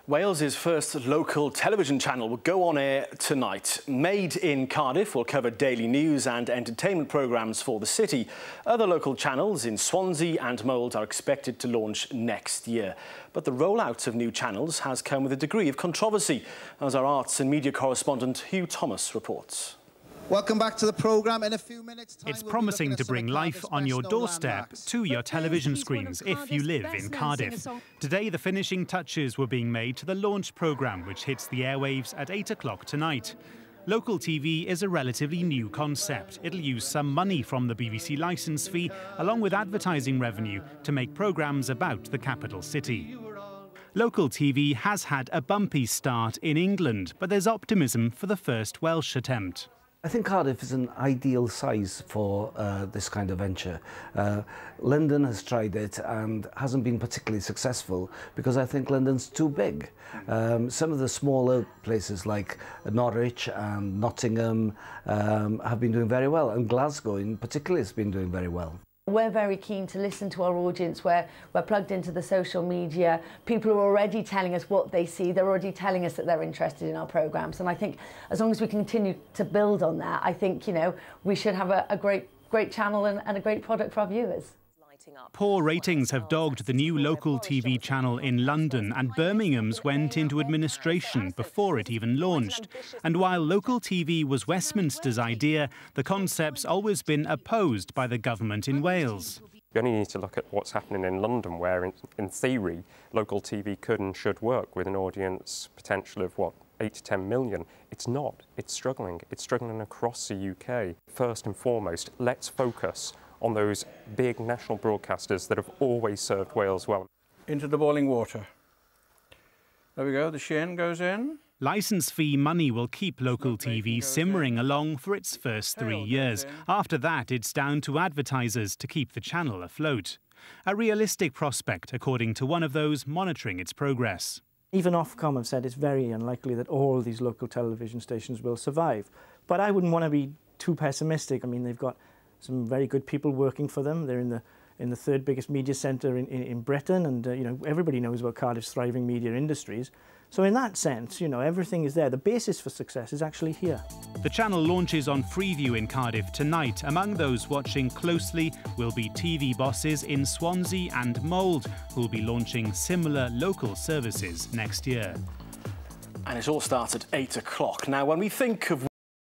Wales's first local television channel will go on air tonight. Made in Cardiff will cover daily news and entertainment programmes for the city. Other local channels in Swansea and Mold are expected to launch next year. But the rollout of new channels has come with a degree of controversy, as our arts and media correspondent Hugh Thomas reports. Welcome back to the programme. In a few minutes' time, it's promising to bring life on your doorstep to your television screens if you live in Cardiff. Today, the finishing touches were being made to the launch programme, which hits the airwaves at 8 o'clock tonight. Local TV is a relatively new concept. It'll use some money from the BBC licence fee, along with advertising revenue, to make programmes about the capital city. Local TV has had a bumpy start in England, but there's optimism for the first Welsh attempt. I think Cardiff is an ideal size for this kind of venture. London has tried it and hasn't been particularly successful because I think London's too big. Some of the smaller places like Norwich and Nottingham have been doing very well, and Glasgow in particular has been doing very well. We're very keen to listen to our audience. We're plugged into the social media. People are already telling us what they see. They're already telling us that they're interested in our programmes. And I think as long as we continue to build on that, I think, we should have a great channel and a great product for our viewers. Poor ratings have dogged the new local TV channel in London, and Birmingham's went into administration before it even launched. And while local TV was Westminster's idea, the concept's always been opposed by the government in Wales. You only need to look at what's happening in London, where in theory local TV could and should work with an audience potential of 8 to 10 million. It's not. It's struggling. It's struggling across the UK. First and foremost, let's focus on those big national broadcasters that have always served Wales well. Into the boiling water. There we go, the shin goes in. Licence fee money will keep local TV simmering along for its first 3 years. After that, it's down to advertisers to keep the channel afloat. A realistic prospect, according to one of those monitoring its progress. Even Ofcom have said it's very unlikely that all these local television stations will survive. But I wouldn't want to be too pessimistic. I mean, they've got some very good people working for them. They're in the third biggest media centre in Britain, and everybody knows about Cardiff's thriving media industries. So in that sense, everything is there. The basis for success is actually here. The channel launches on Freeview in Cardiff tonight. Among those watching closely will be TV bosses in Swansea and Mold, who will be launching similar local services next year. And it all starts at 8 o'clock. Now, when we think of